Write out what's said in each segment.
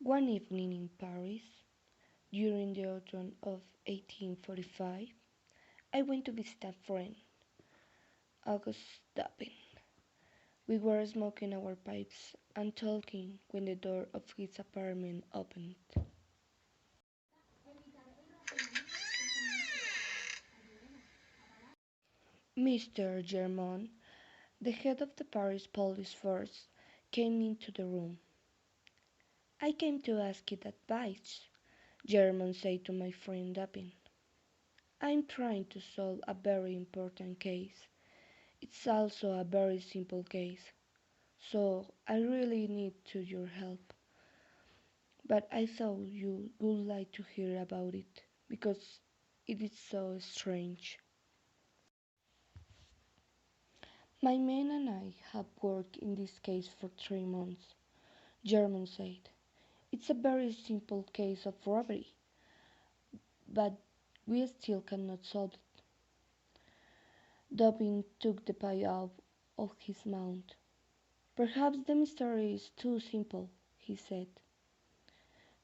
One evening in Paris, during the autumn of 1845, I went to visit a friend, Auguste Dupin. We were smoking our pipes and talking when the door of his apartment opened. Mr. Germont, the head of the Paris police force, came into the room. "I came to ask you advice," Germont said to my friend Dupin. "I'm trying to solve a very important case. It's also a very simple case, so I really need your help. But I thought you would like to hear about it, because it is so strange. My men and I have worked in this case for 3 months," German said. "It's a very simple case of robbery, but we still cannot solve it." Dobbin took the pipe out of his mouth. "Perhaps the mystery is too simple," he said.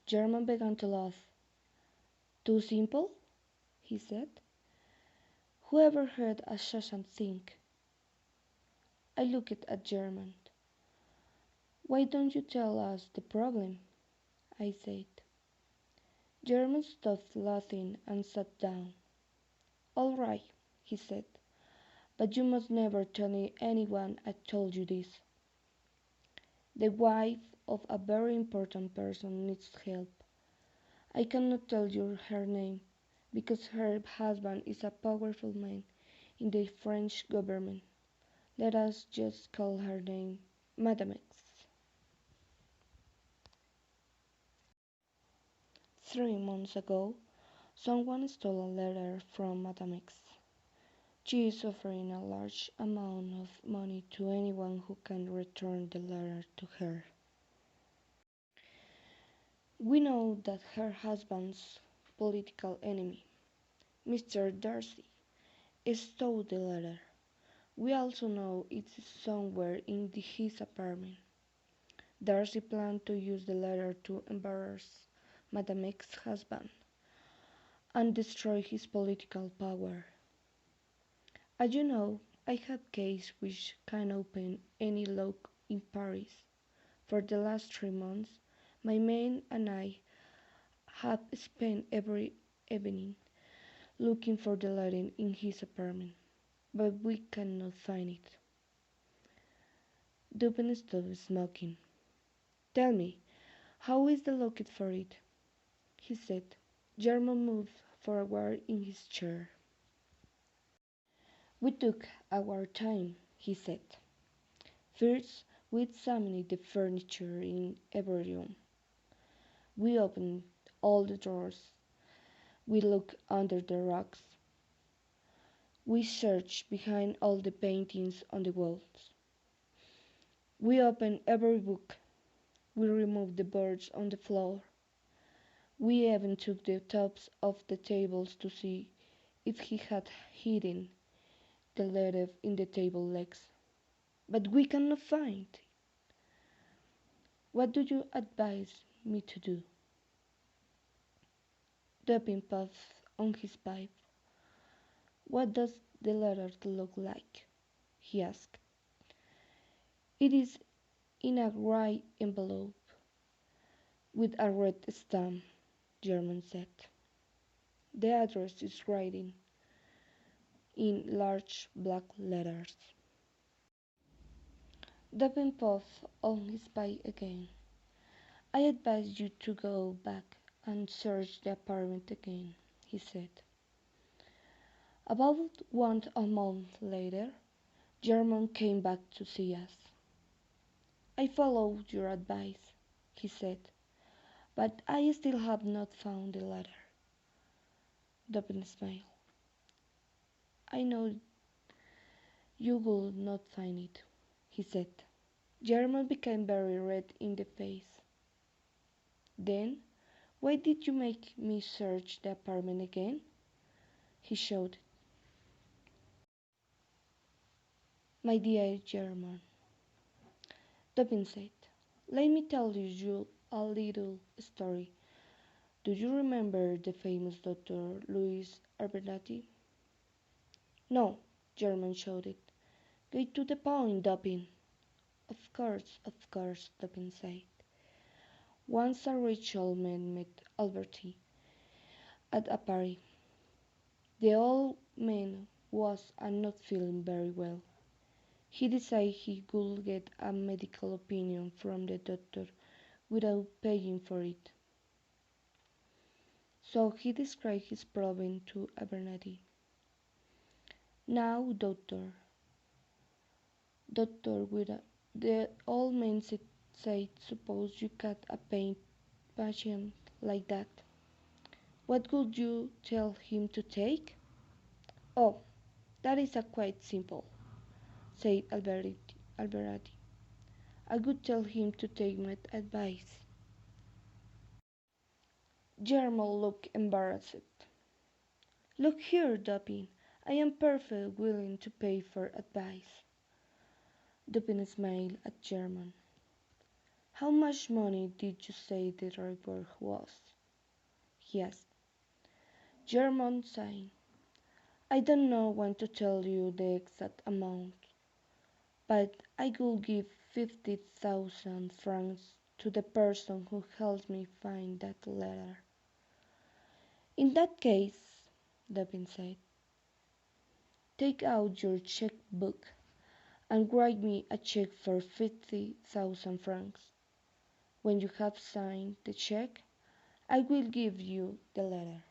German began to laugh. "Too simple?" he said. "Who ever heard of such a thing?" I looked at German. "Why don't you tell us the problem?" I said. German stopped laughing and sat down. "All right," he said, "but you must never tell anyone I told you this. The wife of a very important person needs help. I cannot tell you her name, because her husband is a powerful man in the French government. Let us just call her name Madame X. 3 months ago, someone stole a letter from Madame X. She is offering a large amount of money to anyone who can return the letter to her. We know that her husband's political enemy, Mr. Darcy, stole the letter. We also know it is somewhere in his apartment. Darcy planned to use the letter to embarrass Madame X's husband and destroy his political power. As you know, I have cases which can open any lock in Paris. For the last 3 months, my men and I have spent every evening looking for the letter in his apartment, but we cannot find it." Dupin stopped smoking. "Tell me, how is the locket for it?" he said. German moved forward in his chair. "We took our time," he said. "First, we examined the furniture in every room. We opened all the drawers. We looked under the rugs. We searched behind all the paintings on the walls. We opened every book. We removed the boards on the floor. We even took the tops of the tables to see if he had hidden the letter in the table legs. But we cannot find it. What do you advise me to do?" Dupin puffed on his pipe. "What does the letter look like?" he asked. "It is in a white envelope with a red stamp," German said. "The address is written in large black letters." Dupin puffed on his pipe again. "I advise you to go back and search the apartment again," he said. About 1 month later, German came back to see us. "I followed your advice," he said, "but I still have not found the letter." Dupin smiled. "I know you will not find it," he said. German became very red in the face. "Then why did you make me search the apartment again?" he shouted. "My dear German," Dupin said, "let me tell you a little story. Do you remember the famous Dr. Louis Abernathy? No, German shouted. Get to the point, Dupin. Of course, Dupin said. Once a rich old man met Alberti at a party. The old man was not feeling very well. He decided he could get a medical opinion from the doctor without paying for it. So he described his problem to Abernathy. Now, doctor, the old man said, suppose you got a pain patient like that. What would you tell him to take? Oh, that is quite simple, said Alberati. I would tell him to take my advice. Germel looked embarrassed. Look here, Dupin, I am perfectly willing to pay for advice. Dupin smiled at German. How much money did you say the reward was? He asked. German sighed. I don't know when to tell you the exact amount, but I will give 50,000 francs to the person who helps me find that letter. In that case, Dupin said, take out your checkbook and write me a check for 50,000 francs. When you have signed the check, I will give you the letter.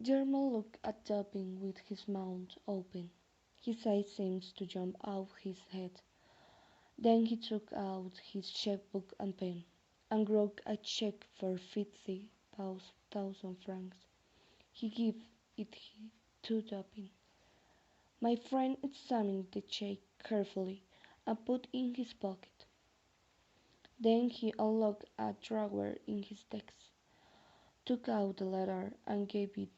German looked at Dupin with his mouth open. His eyes seemed to jump out his head. Then he took out his checkbook and pen, and wrote a check for 50,000 francs. He gave it to Dupin. My friend examined the check carefully and put it in his pocket. Then he unlocked a drawer in his desk, took out the letter, and gave it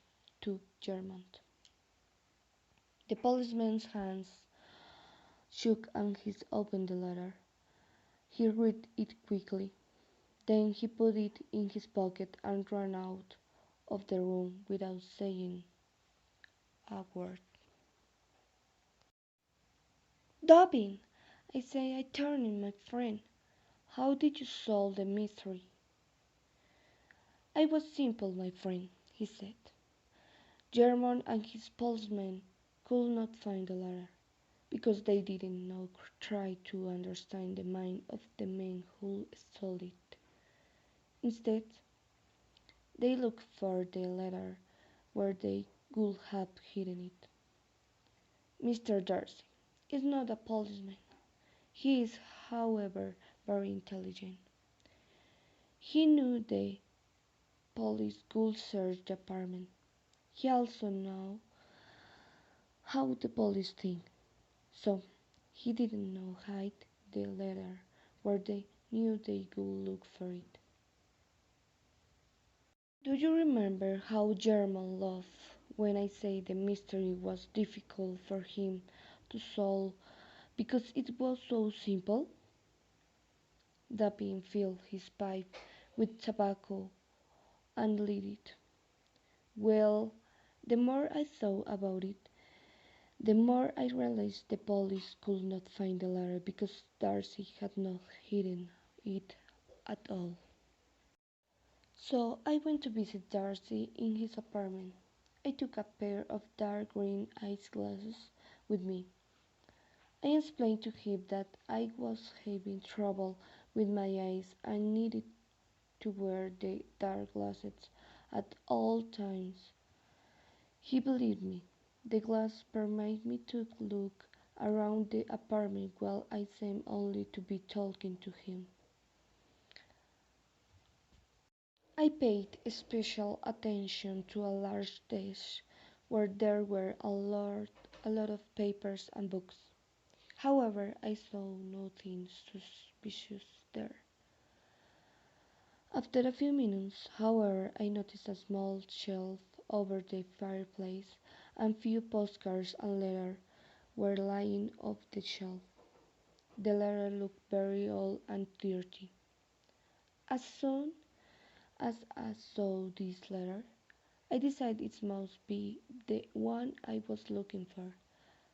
to German. The policeman's hands shook and he opened the letter. He read it quickly. Then he put it in his pocket and ran out of the room without saying a word. Dobbin, I say, I turned in my friend. How did you solve the mystery? I was simple, my friend, he said. German and his policemen could not find the letter, because they didn't know try to understand the mind of the man who stole it. Instead, they looked for the letter where they would have hidden it. Mr. Darcy is not a policeman. He is, however, very intelligent. He knew the police could search the apartment. He also knew how the police think, so he didn't know hide the letter where they knew they would look for it. Do you remember how German laughed when I said the mystery was difficult for him to solve because it was so simple? Dupin filled his pipe with tobacco and lit it. Well, the more I thought about it, the more I realized the police could not find the letter because Darcy had not hidden it at all. So I went to visit Darcy in his apartment. I took a pair of dark green eyeglasses with me. I explained to him that I was having trouble with my eyes and needed to wear the dark glasses at all times. He believed me. The glass permitted me to look around the apartment while I seemed only to be talking to him. I paid special attention to a large desk where there were a lot of papers and books. However, I saw nothing suspicious there. After a few minutes, however, I noticed a small shelf over the fireplace, and few postcards and letters were lying off the shelf. The letter looked very old and dirty. As soon as I saw this letter, I decided it must be the one I was looking for.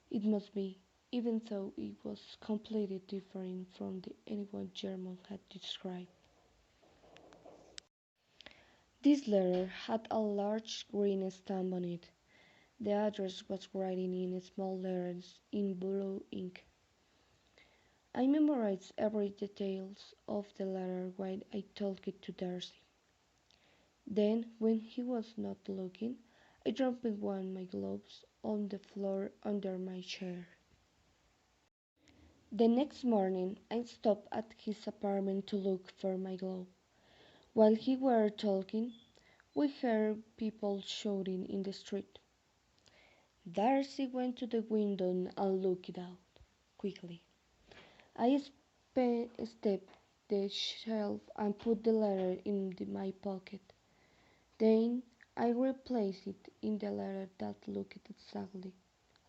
It must be, even though it was completely different from the anyone German had described. This letter had a large green stamp on it. The address was written in small letters in blue ink. I memorized every detail of the letter while I told it to Darcy. Then, when he was not looking, I dropped one of my gloves on the floor under my chair. The next morning, I stopped at his apartment to look for my glove. While he were talking, we heard people shouting in the street. Darcy went to the window and looked out quickly. I stepped the shelf and put the letter in my pocket. Then I replaced it in the letter that looked exactly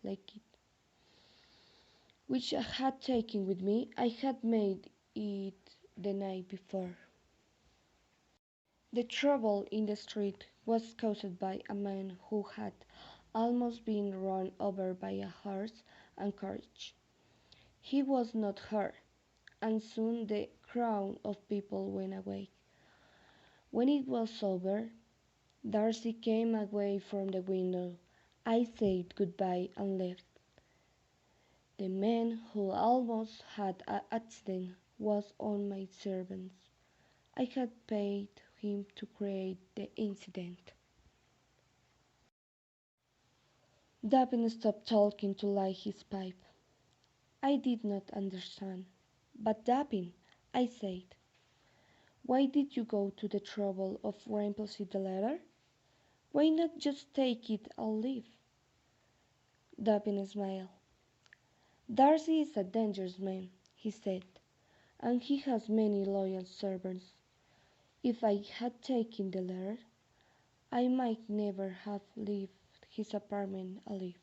like it, which I had taken with me. I had made it the night before. The trouble in the street was caused by a man who had almost been run over by a horse and carriage. He was not hurt, and soon the crowd of people went away. When it was over, Darcy came away from the window. I said goodbye and left. The man who almost had an accident was one of my servants. I had paid him to create the incident. Daphne stopped talking to light his pipe. I did not understand. But Daphne, I said, why did you go to the trouble of replacing the letter? Why not just take it and leave? Daphne smiled. Darcy is a dangerous man, he said, and he has many loyal servants. If I had taken the letter, I might never have left his apartment alive.